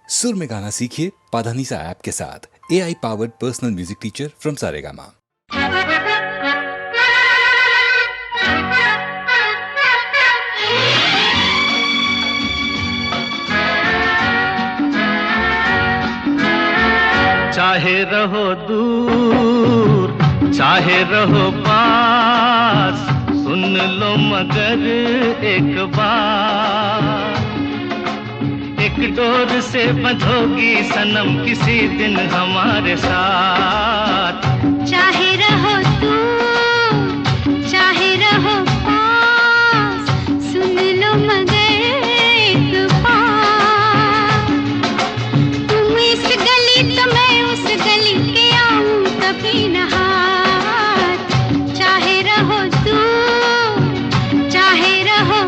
सुर में गाना सीखिए पाधानीसा ऐप के साथ। AI powered personal music teacher from Saregama. चाहे रहो दूर चाहे रहो पास, सुन लो मगर एक बार। एक डोर से बंधोगी सनम किसी दिन हमारे साथ। चाहे रहो दूर चाहे रहो पास, सुन लो मगर एक बार। तुम इस गली तो मैं उस गली के आऊं कभी न हाथ। चाहे रहो दूर चाहे रहो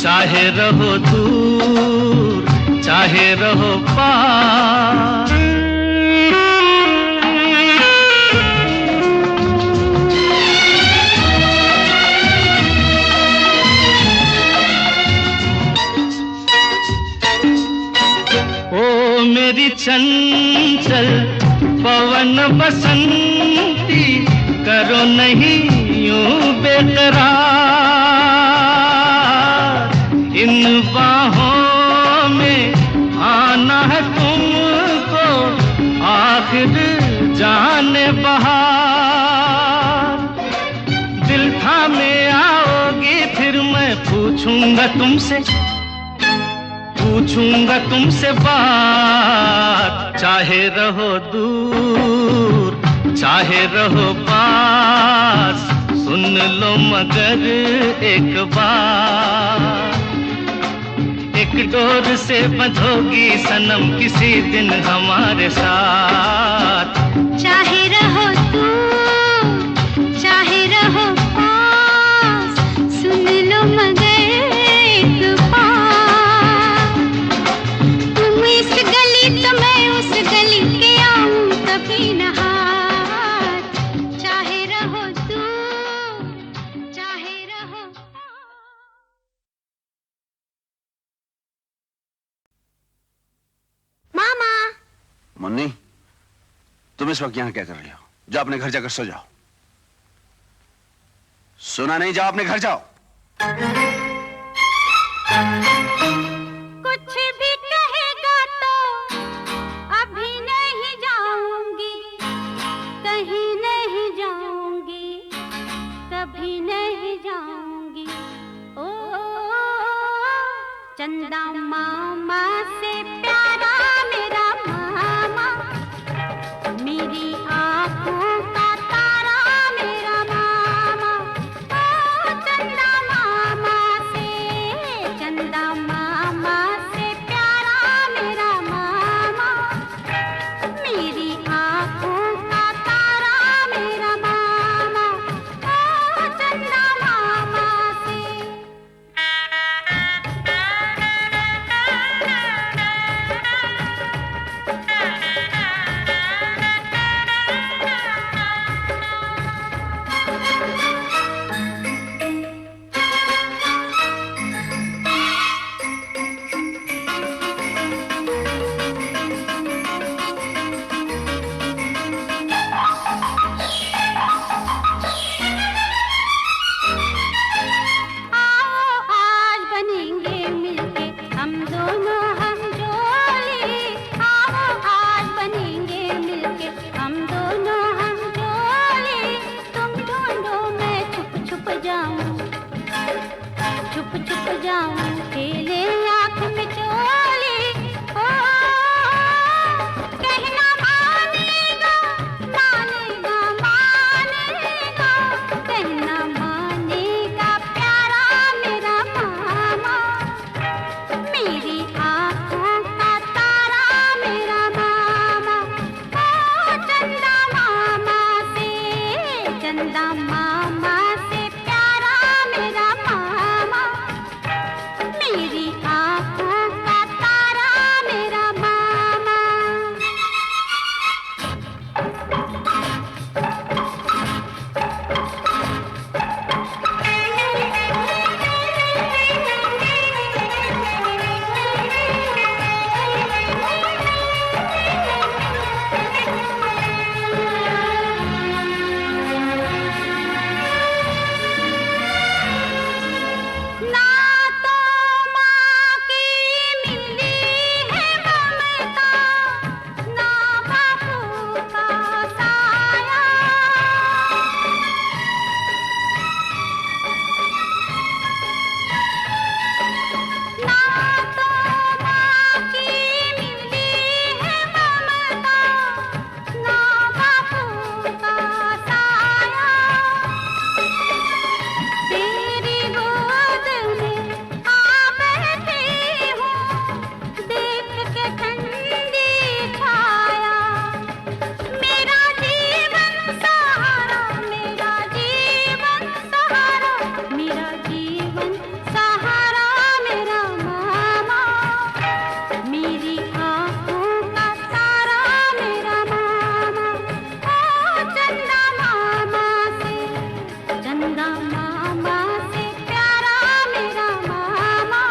चाहे रहो दूर चाहे रहो पास। ओ मेरी चंचल पवन बसंती, करो नहीं यूं बेकरार। इन बाहों में आना है तुमको आखिर जाने बहार। दिल थामे आओगी फिर मैं पूछूंगा तुमसे बात। चाहे रहो दूर चाहे रहो पास, सुन लो मगर एक बार। एक डोर से बंधोगी सनम किसी दिन हमारे साथ। चाहे रहो दूर चाहे रहो पास, सुन लो मगर एक बार। तुम इस गली तो मैं उस गली के आऊं कभी न हाथ। चाहे रहो दूर चाहे रहो मुन्नी, तुम इस वक्त यहां क्या कर रही हो? जाओ अपने घर जाकर सो जाओ। सुना नहीं? जाओ अपने घर जाओ। कुछ भी कहेगा तो अभी नहीं जाऊंगी, कहीं नहीं जाऊंगी, कभी नहीं जाऊंगी। ओ चंदा मामा से प्यारा मेरा मामा, मेरी आंखों का तारा मेरा मामा। ओ चंदा मामा से प्यारा मेरा मामा, मेरी आंखों का तारा मेरा मामा। ओ चंदा मामा से जाऊं खेले आँख में चोली, ओ कहना मानेगा मानेगा मानेगा, कहना मानेगा प्यारा मेरा मामा, मेरी आँखों का तारा मेरा मामा, ओ चंदा मामा से प्यारा मेरा मामा, मेरी आँखों का तारा मेरा मामा। ना तो माँ की मिली है ममता, ना बापू का साया, ना तो माँ की मिली है ममता, ना बापू का साया, तेरी गोद में आ बैठी हूँ, देख के ठंडी छाया, मेरा जीवन सहारा, मेरा जीवन सहारा, मेरा जीवन सहारा मेरा मामा, मेरी आँखों का तारा मेरा मामा, ओ चंदा मामा से प्यारा मेरा मामा,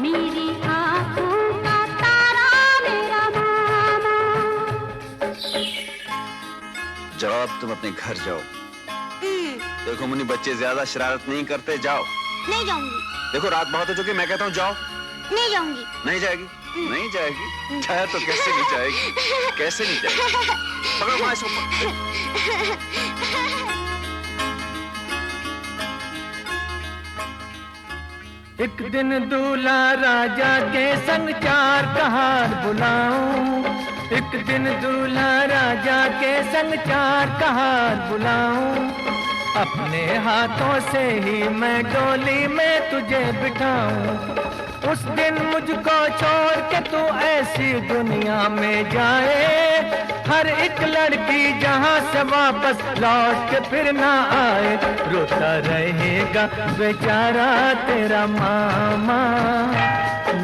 मेरी आँखों का तारा मेरा मामा। जाओ अब तुम अपने घर जाओ। देखो मुन्नी, बच्चे ज्यादा शरारत नहीं करते, जाओ। नहीं जाऊंगी, देखो रात बहुत हो चुकी, मैं कहता हूँ जाओ। नहीं जाऊंगी। नहीं जाएगी? नहीं जाएगी? जाए तो कैसे नहीं जाएगी? कैसे नहीं जाएगी? पकड़ो माँ इसको। एक दिन दूल्हा राजा के संग चार कहार बुलाऊं, एक दिन दूल्हा राजा के संग चार कहार बुलाऊं, अपने हाथों से ही मैं डोली में तुझे बिठाऊं, उस दिन मुझको छोड़ के तू ऐसी दुनिया में जाए, हर एक लड़की जहां से वापस लौट के फिर ना आए, रोता रहेगा बेचारा तेरा मामा,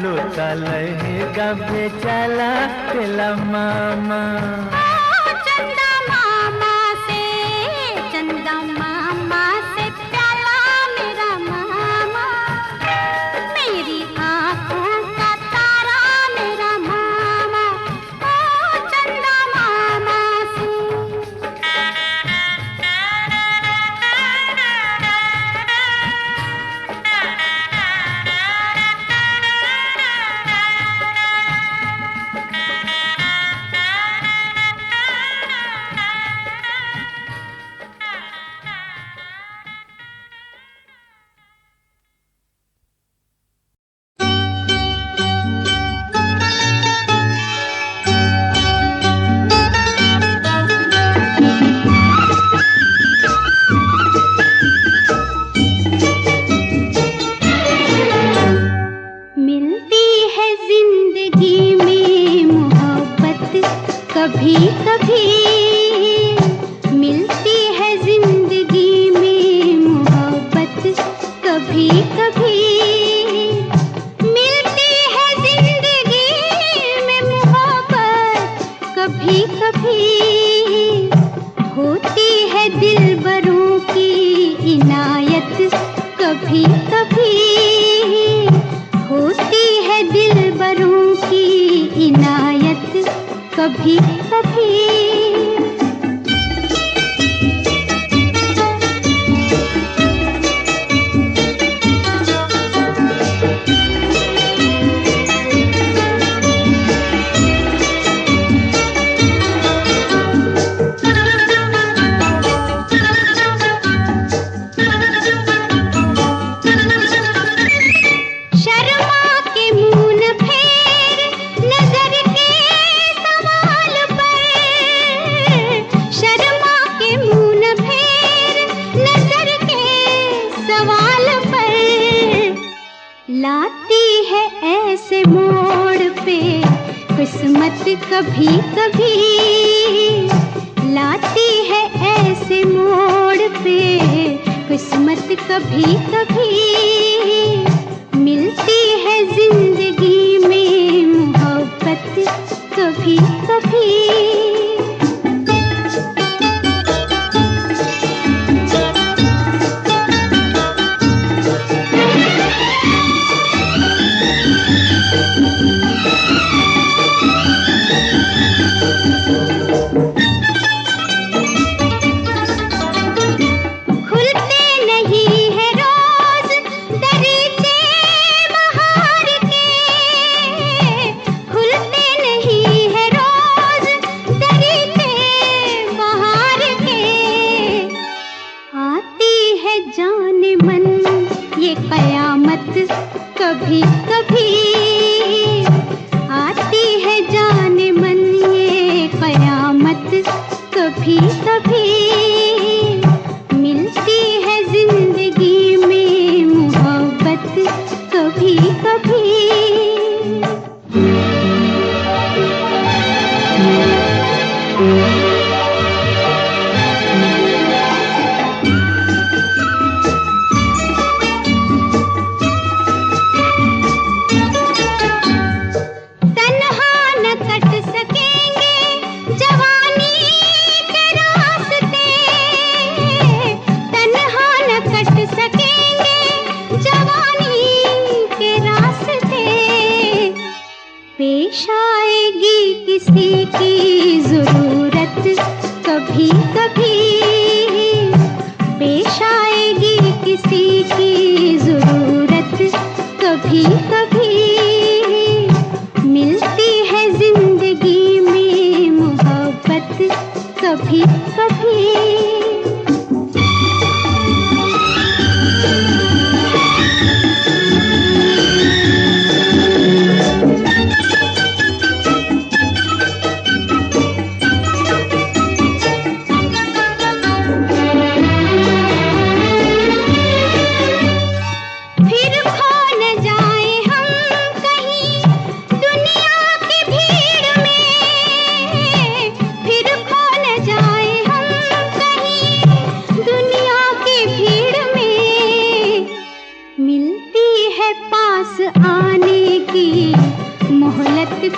रोता रहेगा बेचारा तेरा मामा। चंदा मामा से प्यारा मेरा मामा, मेरी आँखों का तारा मेरा मामा, ओ चंदा मामा से। मिलती है जिंदगी में मोहब्बत कभी कभी, मिलती है जिंदगी में मोहब्बत कभी कभी, मिलती है जिंदगी में मोहब्बत कभी कभी, होती है दिलबरों की इनायत कभी कभी, होती है दिलबरों की इनायत कभी कभी। लाती है ऐसे मोड़ पे किस्मत कभी कभी, लाती है ऐसे मोड़ पे किस्मत कभी कभी, मिलती है जिंदगी में मोहब्बत कभी कभी। कभी कभी आती है जाने मन ये कयामत, कभी कभी मिलती है जिंदगी में मोहब्बत कभी कभी। पेश आएगी किसी की जरूरत कभी कभी, पेश आएगी किसी की जरूरत कभी कभी, मिलती है जिंदगी में मोहब्बत कभी कभी।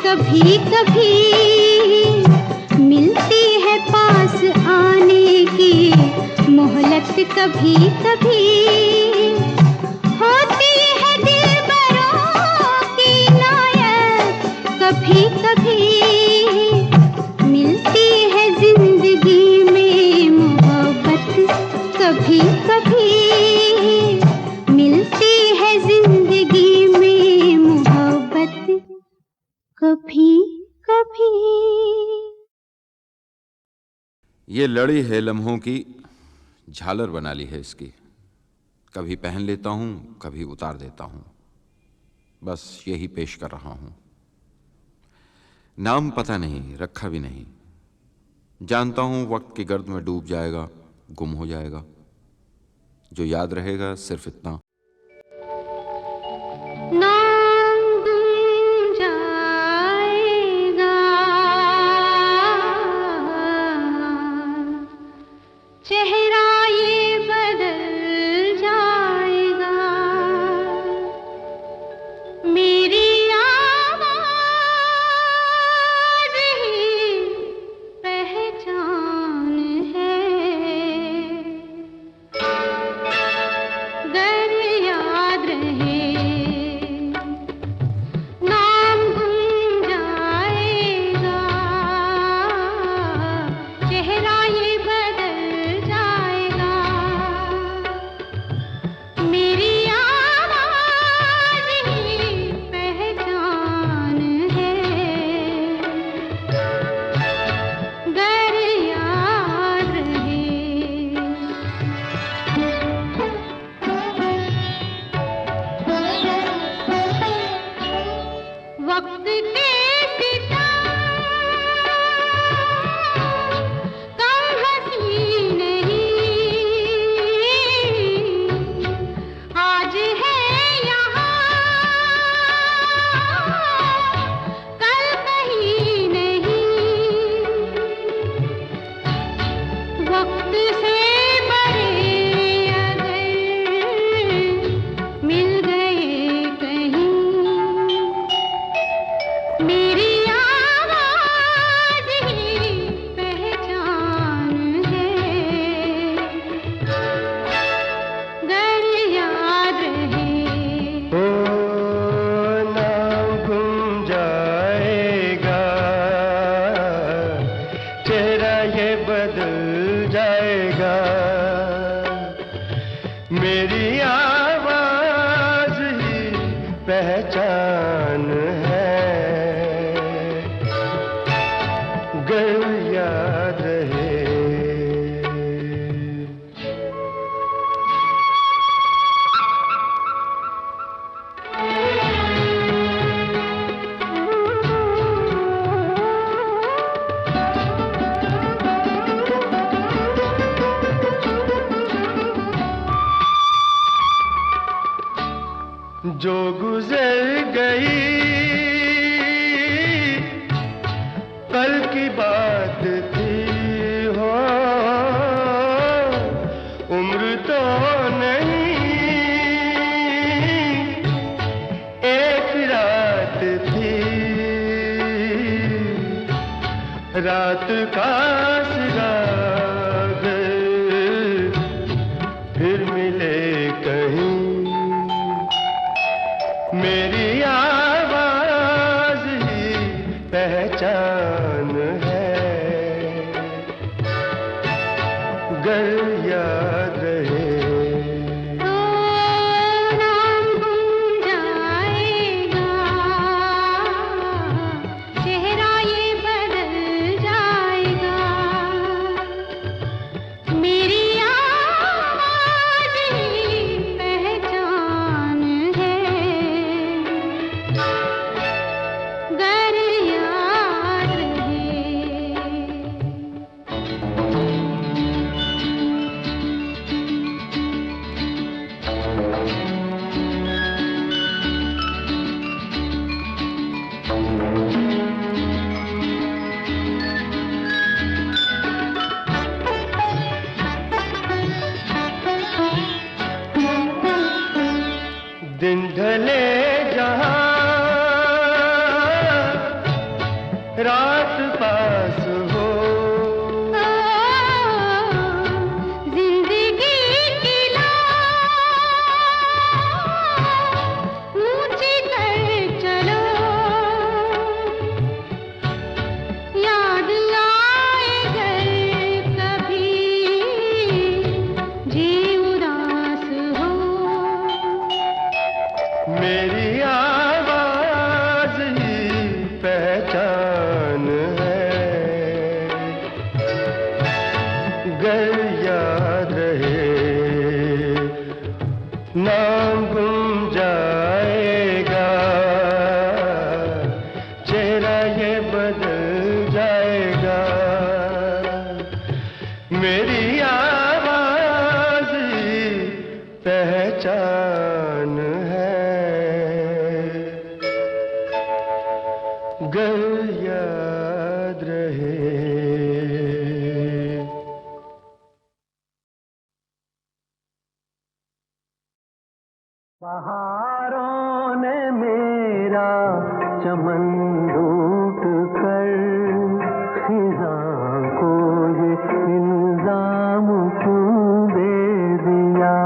कभी कभी मिलती है पास आने की मोहलत, कभी कभी होती है दिलबरों की नायत, कभी कभी मिलती है जिंदगी में मोहब्बत, कभी कभी मिलती है जिंदगी में मोहब्बत कभी कभी। ये लड़ी है लम्हों की, झालर बना ली है इसकी, कभी पहन लेता हूं कभी उतार देता हूं, बस यही पेश कर रहा हूं। नाम पता नहीं, रखा भी नहीं, जानता हूं वक्त की गर्द में डूब जाएगा, गुम हो जाएगा, जो याद रहेगा सिर्फ इतना, चेहरा ये बदल जाएगा, मेरी आवाज़ ही पहचान है, गर मेरी आवाज ही पहचान है, गर याद रहे। जो गुजर गई कल की बात थी हो, उम्र तो नहीं एक रात थी, रात का सिराग फिर मिले कहीं। मेरी आवाज ही पहचान है, गर याद रहे। नाम गुम जाएगा, चेहरा ये बदल जाएगा। मेरी आवाज ही पहचान है, गर याद रहे। दिन ढले जहां रात पास हो, जिंदगी की ऊंची कर चलो, याद आए घर कभी जी उदास हो। मेरी आवाज ही पहचान है, गर याद रहे। नाम गुम जाएगा, चेहरा ये बदल जाएगा। मेरी आवाज ही पहचान है, गर याद रहे। बहारों ने मेरा चमन लूट कर खिज़ां को ये इल्जाम क्यों दे दिया।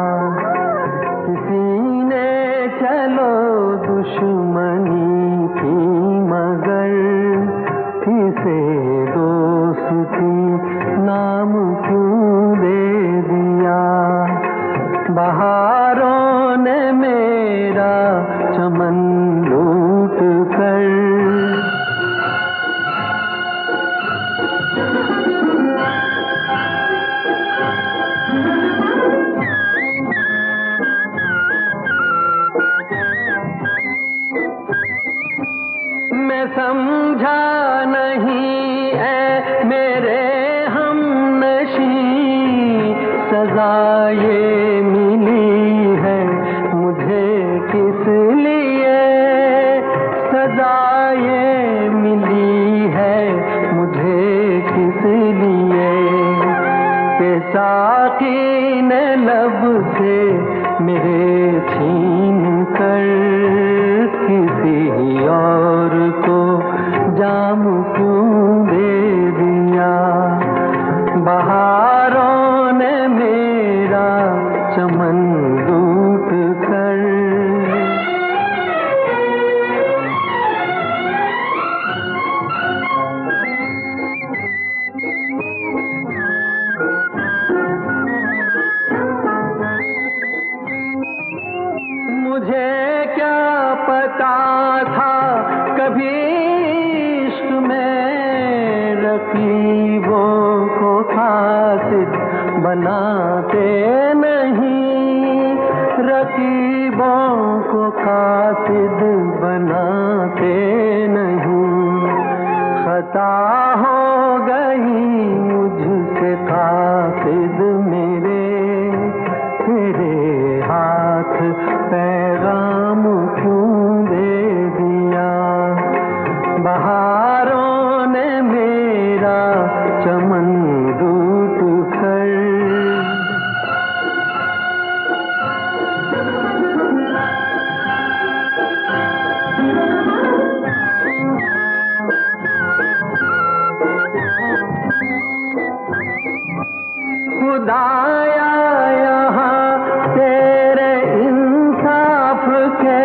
किसी ने चलो दुश्मनी की मगर इसे दोस्ती नाम क्यों दे दिया। बहारों ने मेरा चमन लूट कर मैं समझा नहीं ऐ मेरे हमनशी, सजा ये मिली है मुझे किस लिए। सजा ये मिली है मुझे किस लिए कि साकी ने लब से मेरे छीन कर किसी और को जाम क्यों दे दिया। बहारों ने मेरा चमन लूट कर बनाते नहीं, रकीबों को कासिद बनाते नहीं। खता हो गई मुझसे कासिद मेरे, तेरे हाथ पैगाम क्यों दे दिया। बहारों ने मेरा चमन लूट कर, खुदाया यहाँ तेरे इंसाफ के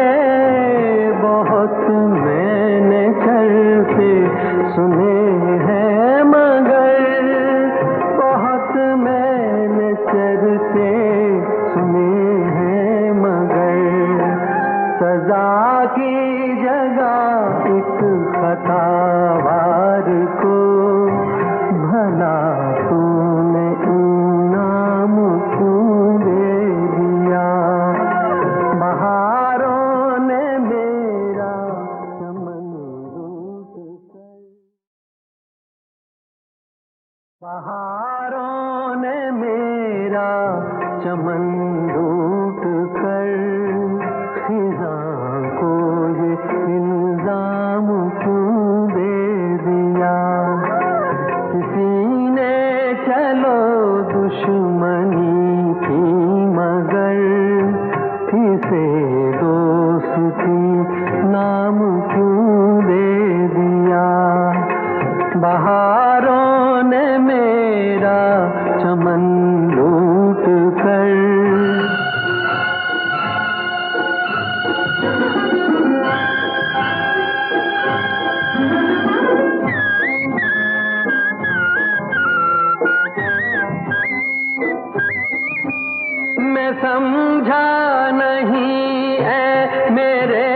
बहुत मैंने चलते सुने हैं, मगर बहुत मैंने चलते सुने हैं, मगर सजा की जगह एक खतावार को भला तूने इनाम क्यों दे दिया। बहारों ने मेरा चमन लूट कर, बहारों ने मेरा चमन लूट कर, खिज़ां को ये इल्जाम क्यों दे दिया। किसी ने चलो दुश्मनी की, मगर किसे दोस्ती नाम क्यों दे दिया। बहारों ने मेरा चमन लूट कर, मैं समझा नहीं है मेरे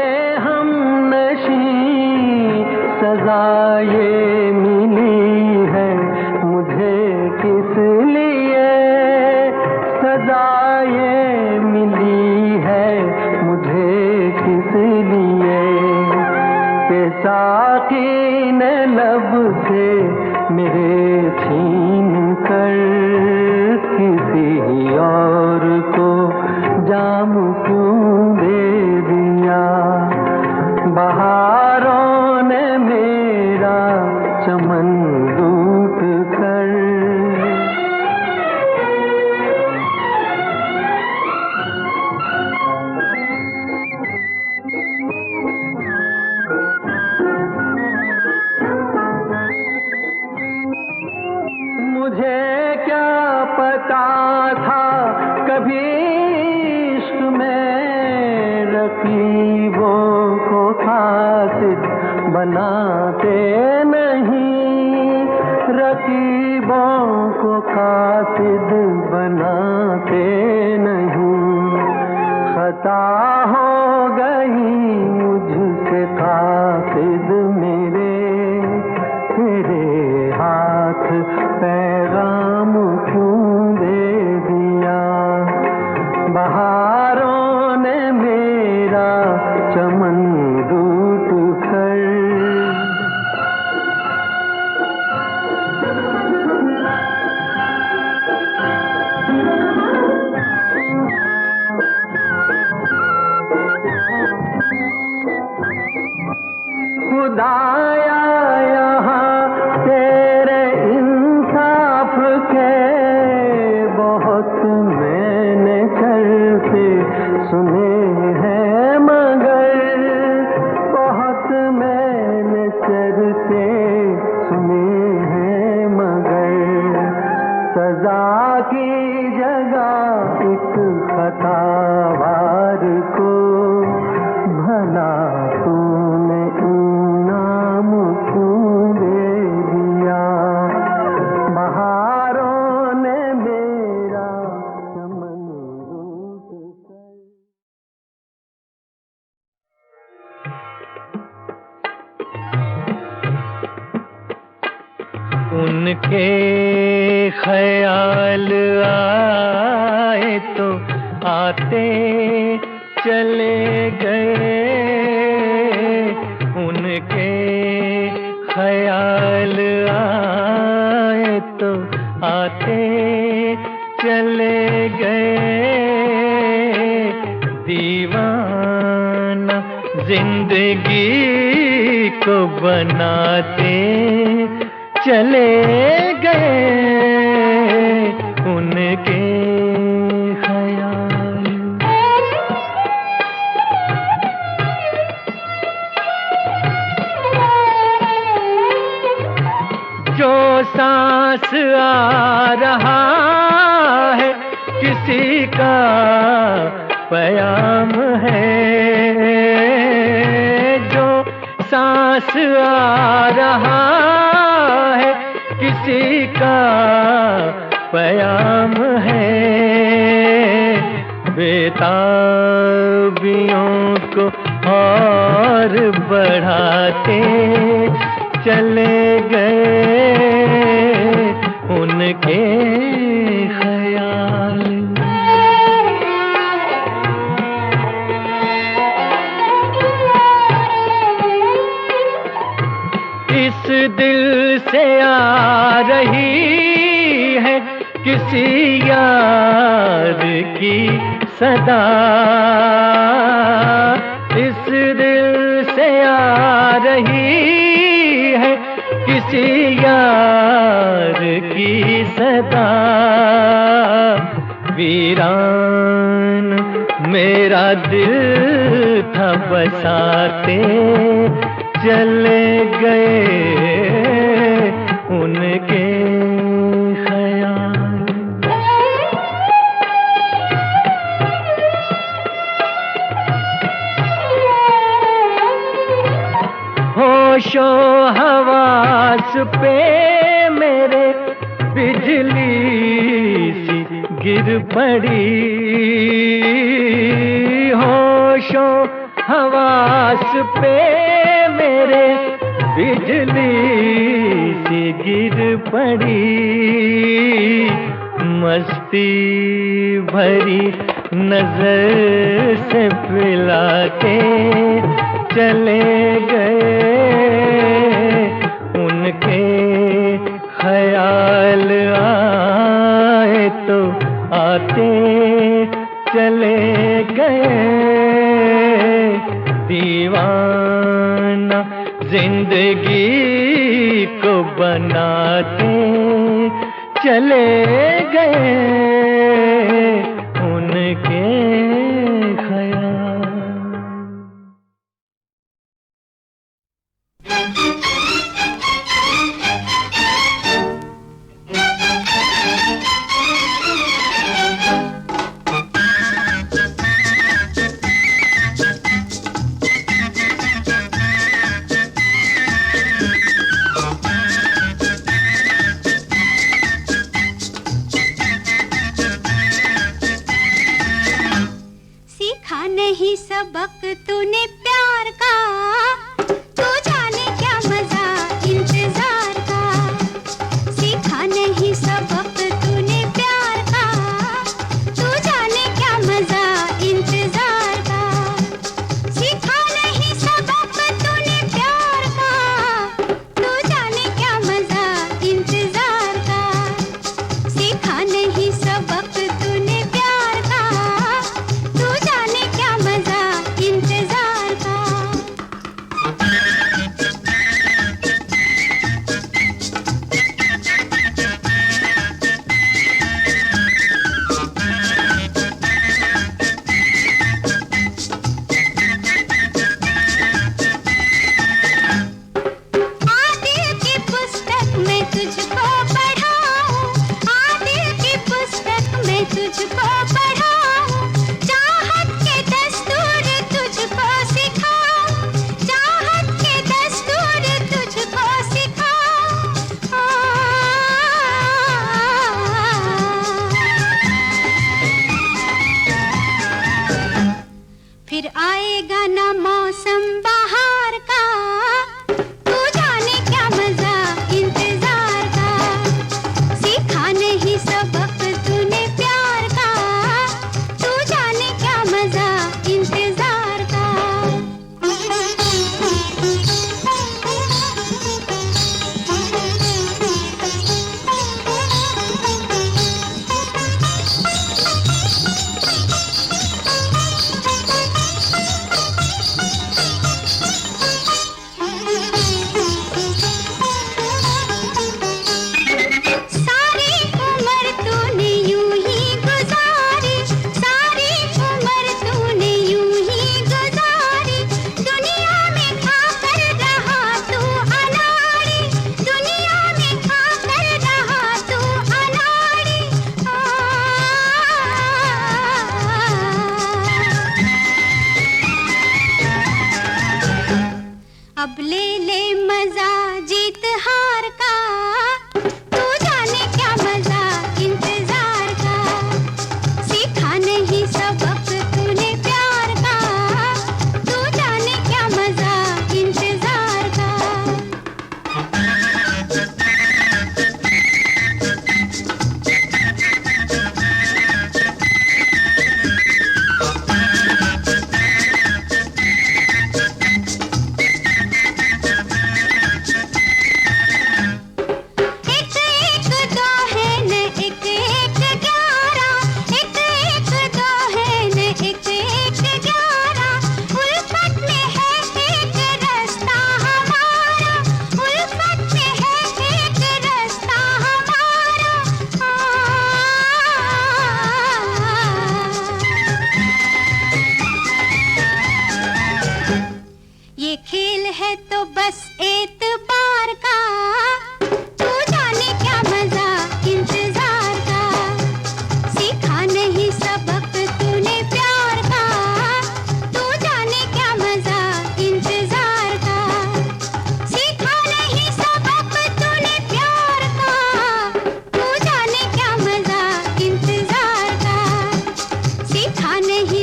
हमनशी, सजा ये मिली है मुझे किस लिए। सजा ये मिली है मुझे किस लिए, कि साकी ने लब से मेरे छीन कर, किसी और को जाम क्यों दे दिया। बहारों ने मेरा चमन लूट कर, मुझे क्या पता था कभी इश्क में रकीबों को कासिद बनाते नहीं, रकीबों को कासिद बनाते नहीं। खता हो गई मुझसे कासिद मेरे, तेरे हाथ पैगाम क्यों दे दिया। बहारों ने मेरा चमन लूट कर, खुदाया यहाँ तेरे इंसाफ के बहुत मैंने चलते सुने हैं, मगर बहुत मैंने चलते सुने हैं, मगर सजा की जगह एक खतावार को भला तूने इनाम क्यों दे दिया। बहारों ने मेरा चमन लूट कर, उनके ख्याल आए तो आते चले गए, उनके ख्याल आए तो आते चले गए। दीवाना जिंदगी को बनाते चले गए, उनके ख्याल। जो सांस आ रहा है किसी का प्याम है, जो सांस आ रहा है किसी का प्याम है। बेताबियों को और बढ़ाते चले गए, उनके ख्याल। इस दिल से आ रही है किसी यार की सदा, इस दिल से आ रही है किसी यार की सदा। वीरान मेरा दिल था बसाते चले गए, उनके ख्याल। होशो हवास पे मेरे बिजली सी गिर पड़ी, होशो हवास पे मेरे बिजली सी गिर पड़ी। मस्ती भरी नजर से पिला के चले गए, उनके ख्याल आए तो आते चले गए। दीवाना जिंदगी को बनाते चले गए, उनके ख्याल। नहीं सबक तूने प्यार का, तू जाने क्या मजा इंतजार का। सीखा नहीं सबक तूने प्यार का, तू जाने क्या मजा इंतजार का। सीखा नहीं सबक तूने प्यार का, तू जाने क्या मजा इंतजार का। सीखा नहीं सबक तूने प्यार का, तू जाने क्या मजा इंतजार का।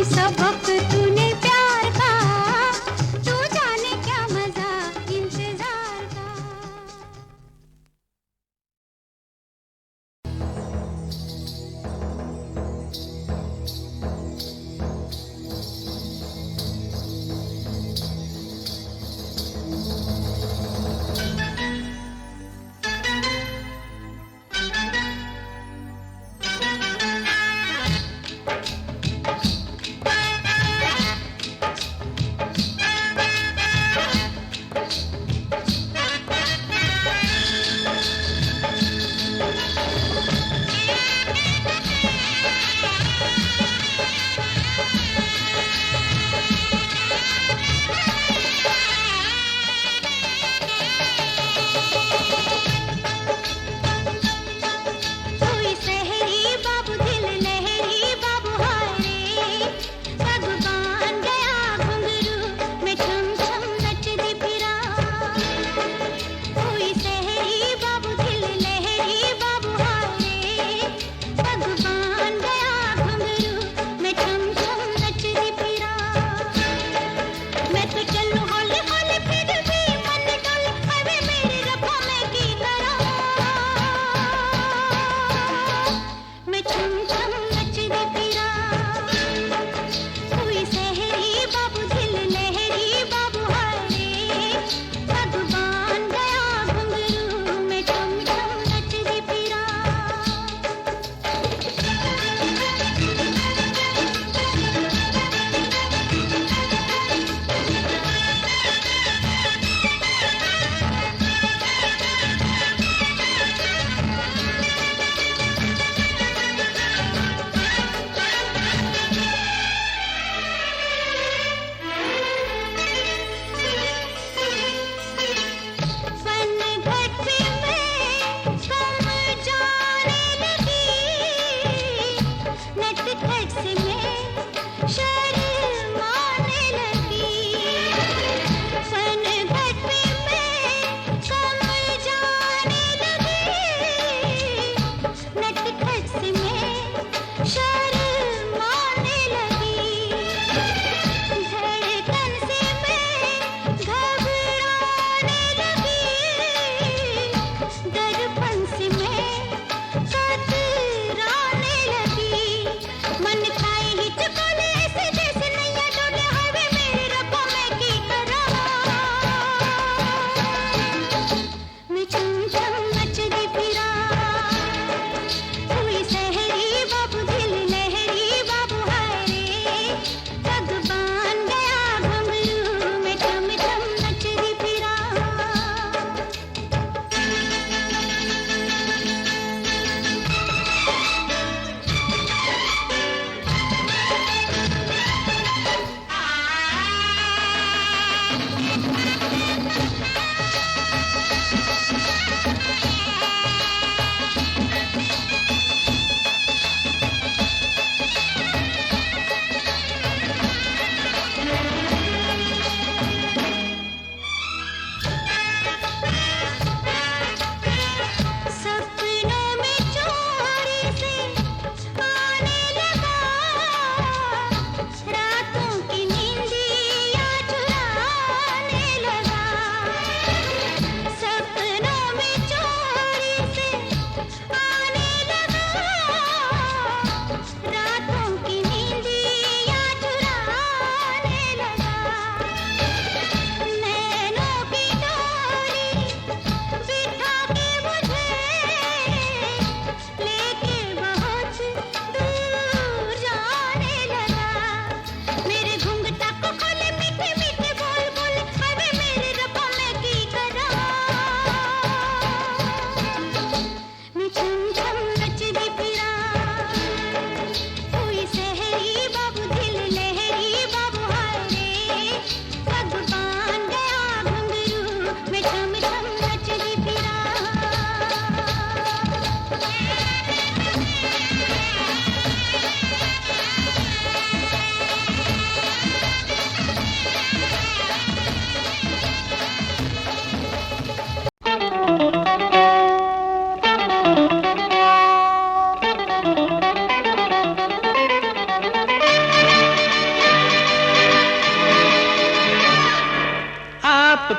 सबक तूने प्यार का, तू जाने क्या मजा इंतजार का।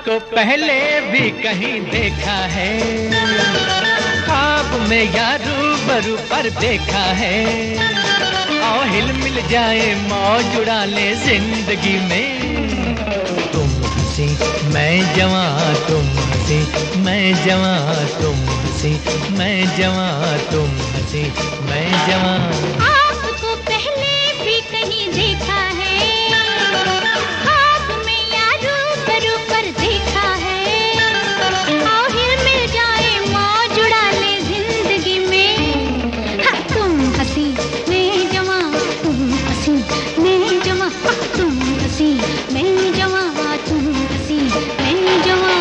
आपको पहले भी कहीं देखा है, ख्वाब में या रूबरू पर देखा है। आओ हिल मिल जाए मौज उड़ा ले जिंदगी में। तुम हंसी मैं जवां, तुम हंसी मैं जवां, तुम हंसी मैं जवां, तुम हंसी मैं जवां। आपको पहले भी कहीं देखा है, ख्वाब में या रूबरू पर देखा है। आओ हिल मिल जाए मौज उड़ा ले जिंदगी में। हाँ, तुम हंसी मैं जवां, तुम हंसी मैं जवां, तुम हंसी मैं जवां, तुम हंसी मैं जवां।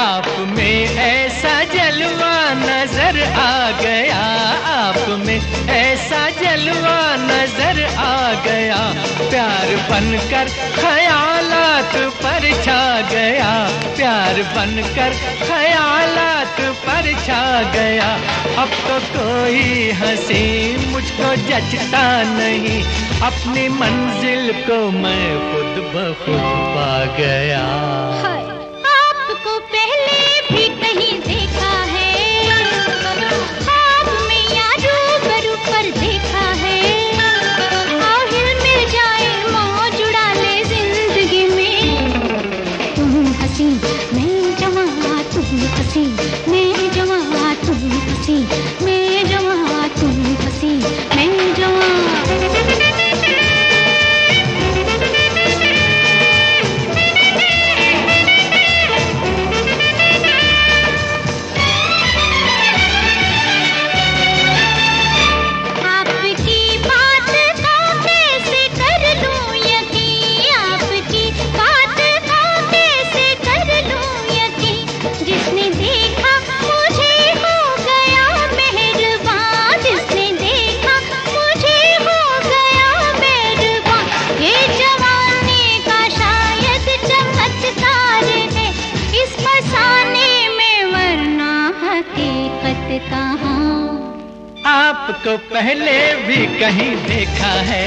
आप में ऐसा जलवा नजर आ गया, आप में ऐसा जलवा नजर आ गया। प्यार बनकर ख्यालात पर छा गया, प्यार बनकर ख्यालात पर छा गया। अब तो कोई हंसी मुझको जचता नहीं, अपनी मंजिल को मैं खुद ब खुद पा गया। आपको पहले भी कहीं देखा है, ख्वाब में या रूबरू पर देखा है। आओ हिल मिल जाए मौज उड़ा ले जिंदगी में। तुम हंसी मैं जवां, तुम हंसी मैं जवां, तुम हंसी मैं जवां, तुम हंसी मैं जवां। आपकी बात का कैसे कर लूं यकीन, आपकी बात का कैसे कर लूं यकीन। जिसने देखा मुझे हो गया मेहरबान, जिसने देखा मुझे हो गया मेहरबान। ये जवानी का शायद चमत्कार है, इस फसाने में वरना हकीकत कहाँ। आपको पहले भी कहीं देखा है,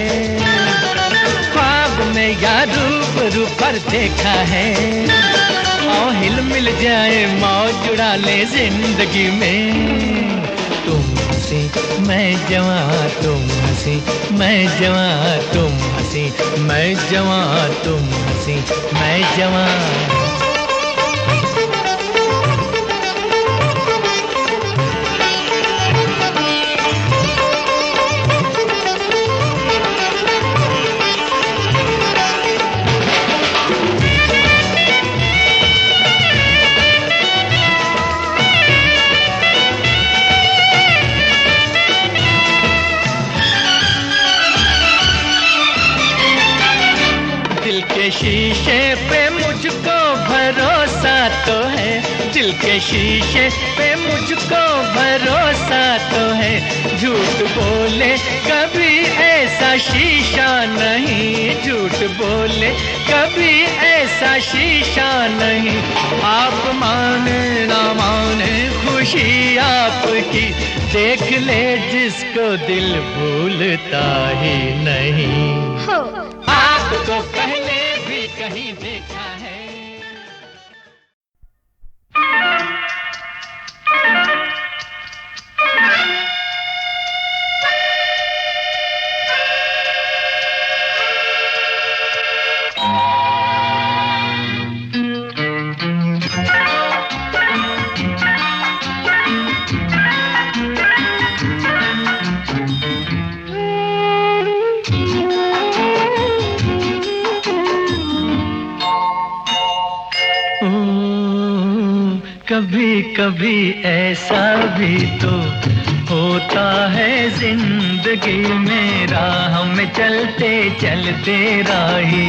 ख्वाब में या रूबरू पर देखा है। आओ हिल मिल जाए मौज उड़ा ले जिंदगी में। तुम हंसी मैं जवां, तुम हंसी मैं जवां, तुम हंसी मैं जवां, तुम हंसी मैं जवां। दिल के शीशे पे मुझको भरोसा तो है, दिल के शीशे पे मुझको भरोसा तो है। झूठ बोले कभी ऐसा शीशा नहीं, झूठ बोले कभी ऐसा शीशा नहीं। आप माने ना माने खुशी आपकी, देख ले जिसको दिल भूलता ही नहीं। हो आपको पहले भी कहीं देखा है। कभी कभी ऐसा भी तो होता है जिंदगी में, राह में चलते चलते राही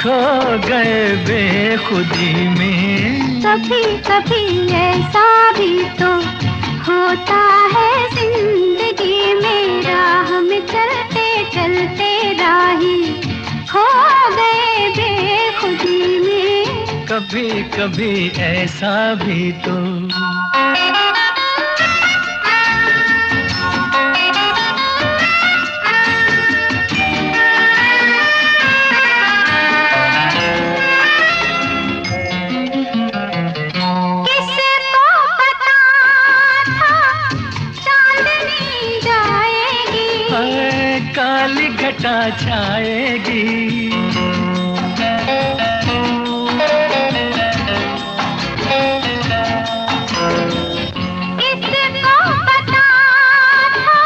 खो गए बेखुदी में। कभी कभी ऐसा भी तो होता है जिंदगी में, राह में चलते चलते राही खो गए बेखुदी में। कभी कभी ऐसा भी तो। काली घटा छाएगी, किसको पता था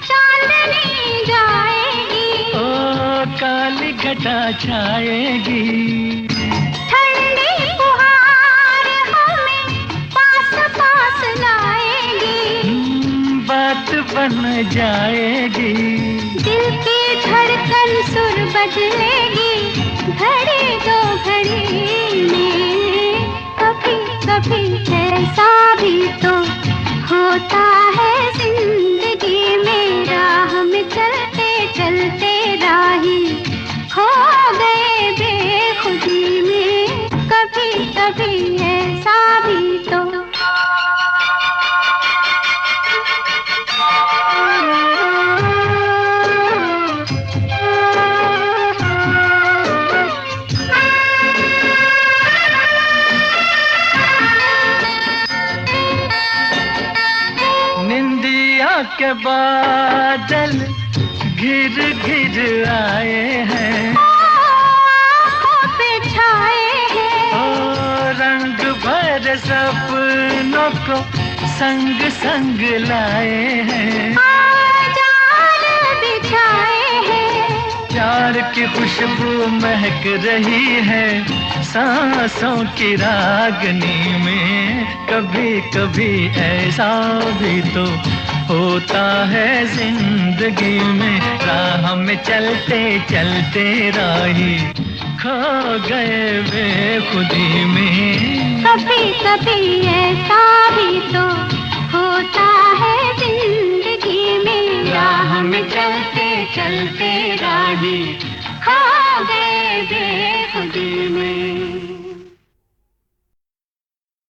चांदनी जाएगी। ओ काली घटा छाएगी, ठंडी फुहार हमें पास पास लाएगी, बात बन जाएगी। दिल की धड़कन सुर बदलेगी, घड़ी दो घड़ी में। कभी कभी ऐसा भी तो होता है जिंदगी में, राह में चलते चलते राही खो गए बेखुदी में। कभी कभी ऐसा भी तो। के बादल घिर घिर आए हैं, आँखों पे छाए हैं, ओ रंग भर सपनों को संग संग लाए हैं। जाल बिछाए हैं, प्यार की खुशबू महक रही है सांसों की रागनी में। कभी कभी ऐसा भी तो होता है जिंदगी में, राह में चलते चलते राही खो गए बेखुदी में। कभी कभी ऐसा भी तो होता है जिंदगी में, राह में चलते चलते राही खो गए बेखुदी में।